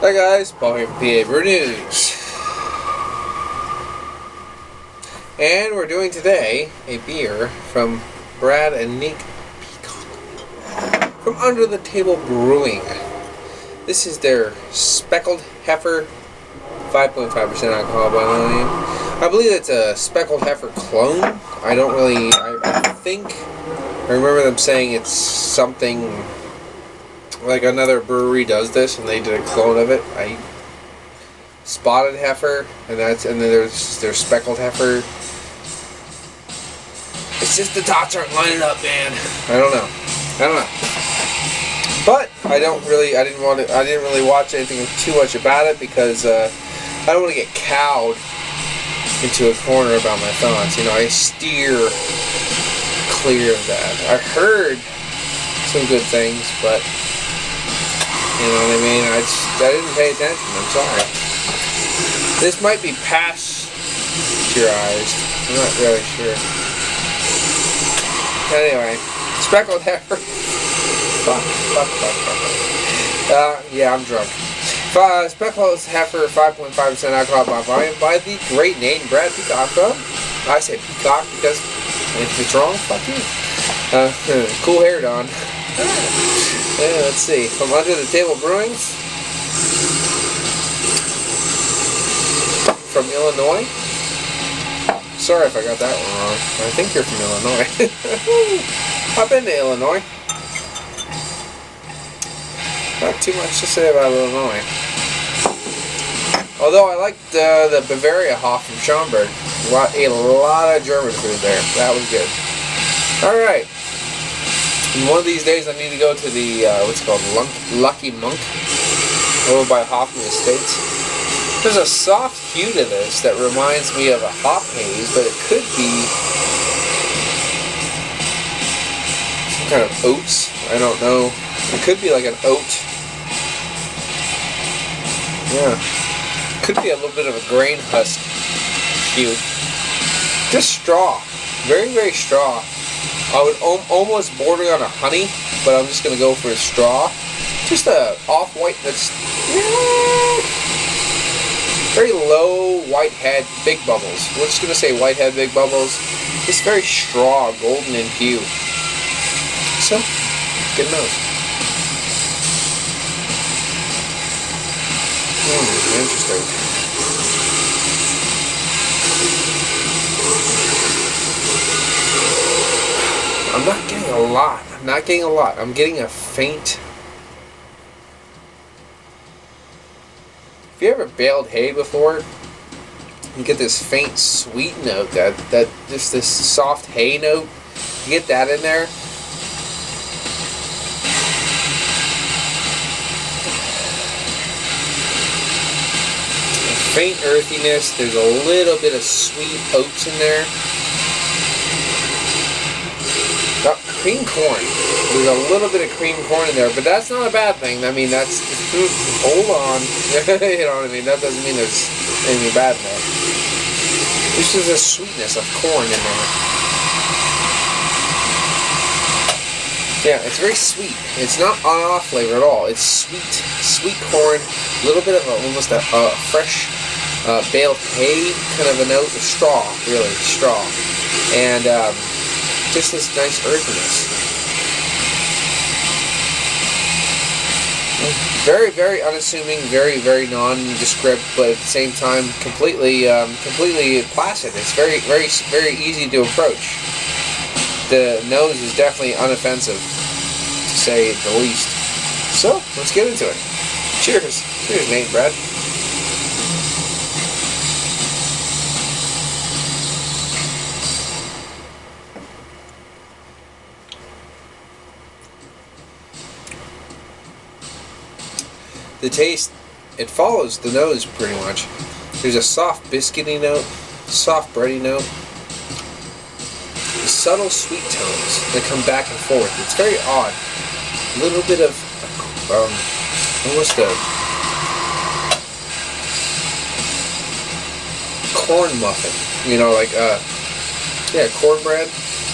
Hi guys, Paul here from PABrewNews. And we're doing today a beer from Brad and Nick Peacock from UnderTheTableBrewing. This is their Speckled Heifer, 5.5% alcohol by volume. I believe it's a Speckled Heifer clone. I remember them saying it's something like another brewery does this, and they did a clone of it. Spotted Heifer, and then there's their Speckled Heifer. It's just the dots aren't lining up, man. I don't know. But I didn't really watch anything too much about it because I don't want to get cowed into a corner about my thoughts. You know, I steer clear of that. I heard some good things, but you know what I mean? I didn't pay attention. I'm sorry. This might be pasteurized. I'm not really sure. Anyway, Speckled Heifer. Fuck. Yeah, I'm drunk. Speckled Heifer, 5.5% alcohol by volume, by the great name Brad Peacock. I say Peacock because if it's wrong, fuck you. Cool hair, Don. Yeah, let's see. From UnderTheTableBrewing from Illinois. Sorry if I got that one wrong. I think you're from Illinois. I've been to Illinois. Not too much to say about Illinois. Although I liked the Bavaria hop from Schaumburg. Ate a lot of German food there. That was good. Alright. One of these days I need to go to the, what's it called, Lucky Monk, over by Hoffman Estates. There's a soft hue to this that reminds me of a hop haze, but it could be some kind of oats. I don't know. It could be like an oat. Yeah. Could be a little bit of a grain husk hue. Just straw. Very, very straw. I would almost border on a honey, but I'm just going to go for a straw. Just a off-white that's very low white head, big bubbles. We're just going to say white head, big bubbles. Just very straw, golden in hue. So, good nose. Interesting. I'm not getting a lot. I'm getting a faint. If you ever baled hay before, you get this faint sweet note, that just this soft hay note. You get that in there. Faint earthiness. There's a little bit of sweet oats in there. Cream corn. There's a little bit of cream corn in there, but that's not a bad thing. I mean, that's hold on. You know what I mean? That doesn't mean there's anything bad in there. This is a sweetness of corn in there. Yeah, it's very sweet. It's not on-off flavor at all. It's sweet corn. A little bit of almost a fresh baled hay kind of a note of straw, really straw, and just this nice earthiness. Very, very unassuming, very, very nondescript, but at the same time completely placid. It's very, very, very easy to approach. The nose is definitely unoffensive, to say the least. So, let's get into it. Cheers. Cheers, Nate and Brad. The taste, it follows the nose pretty much. There's a soft biscuity note, soft bready note, subtle sweet tones that come back and forth. It's very odd. A little bit of almost a corn muffin. You know, like cornbread.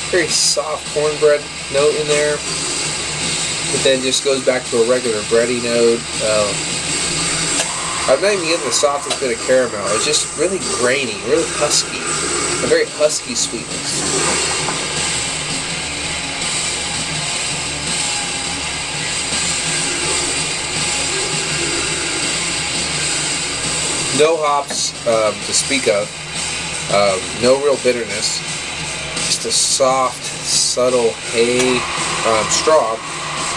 Very soft cornbread note in there. But then just goes back to a regular bready note. I'm not even getting the softest bit of caramel. It's just really grainy, really husky. A very husky sweetness. No hops to speak of. No real bitterness. Just a soft, subtle hay straw.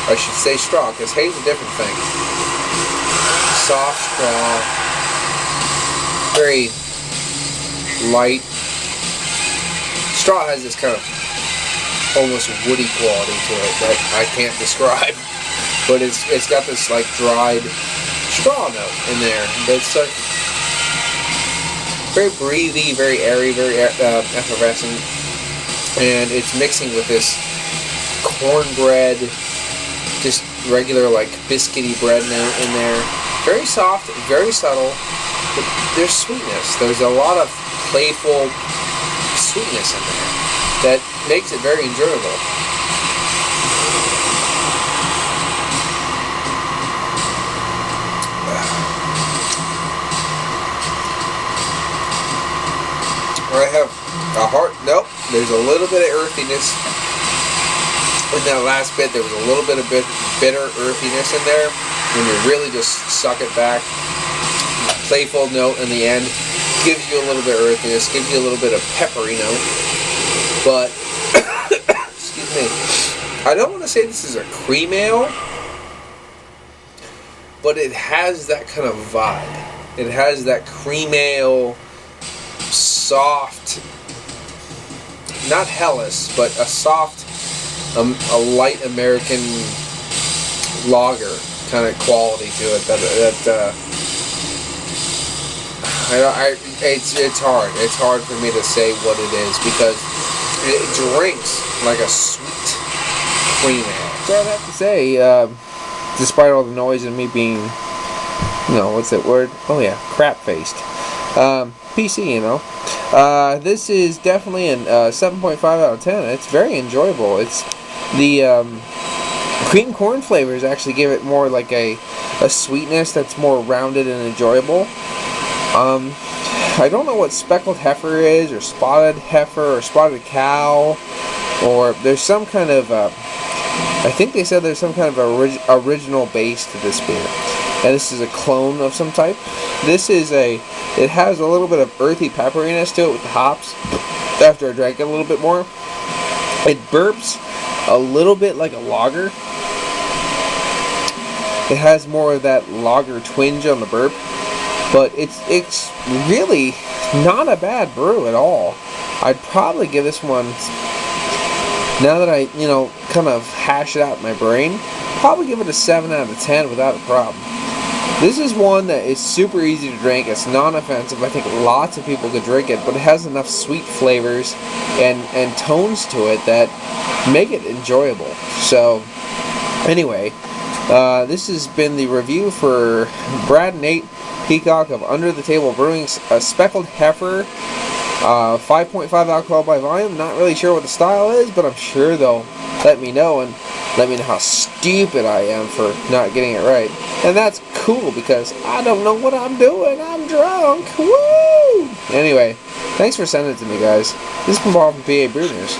I should say straw, because hay is a different thing. Soft straw, very light. Straw has this kind of almost woody quality to it that I can't describe, but it's got this like dried straw note in there. It's like very breathy, very airy, very effervescent, and it's mixing with this cornbread, just regular like biscuity bread note in there. Very soft, very subtle, but there's sweetness. There's a lot of playful sweetness in there that makes it very enjoyable. I have a heart. Nope, there's a little bit of earthiness in that last bit. There was a little bit of bitter earthiness in there when you really just suck it back. Playful note in the end gives you a little bit of earthiness, gives you a little bit of peppery note. But excuse me, I don't want to say this is a cream ale, but it has that kind of vibe. It has that cream ale, soft, not Helles, but a soft, a light American lager kind of quality to it. It's hard. It's hard for me to say what it is because it drinks like a sweet cream ale. So I'd have to say, despite all the noise and me being, what's that word? Oh yeah, crap-faced. PC, this is definitely a 7.5 out of 10. It's very enjoyable. It's the cream corn flavors actually give it more like a sweetness that's more rounded and enjoyable. I don't know what speckled heifer is, or spotted heifer, or spotted cow, or there's some kind of I think they said there's some kind of original base to this beer, and this is a clone of some type. This is it has a little bit of earthy pepperiness to it with the hops. After I drank it a little bit more, it burps a little bit like a lager. It has more of that lager twinge on the burp, but it's really not a bad brew at all. I'd probably give this one, now that I kind of hash it out in my brain, probably give it a 7 out of 10 without a problem. This is one that is super easy to drink. It's non-offensive. I think lots of people could drink it, but it has enough sweet flavors and tones to it that make it enjoyable. So, anyway, this has been the review for Brad and Nate Peacock of Under the Table Brewing, a speckled heifer, 5.5 alcohol by volume. Not really sure what the style is, but I'm sure they'll let me know and let me know how stupid I am for not getting it right. And that's cool because I don't know what I'm doing. I'm drunk. Woo! Anyway, thanks for sending it to me, guys. This has been Bob from PABrewNews.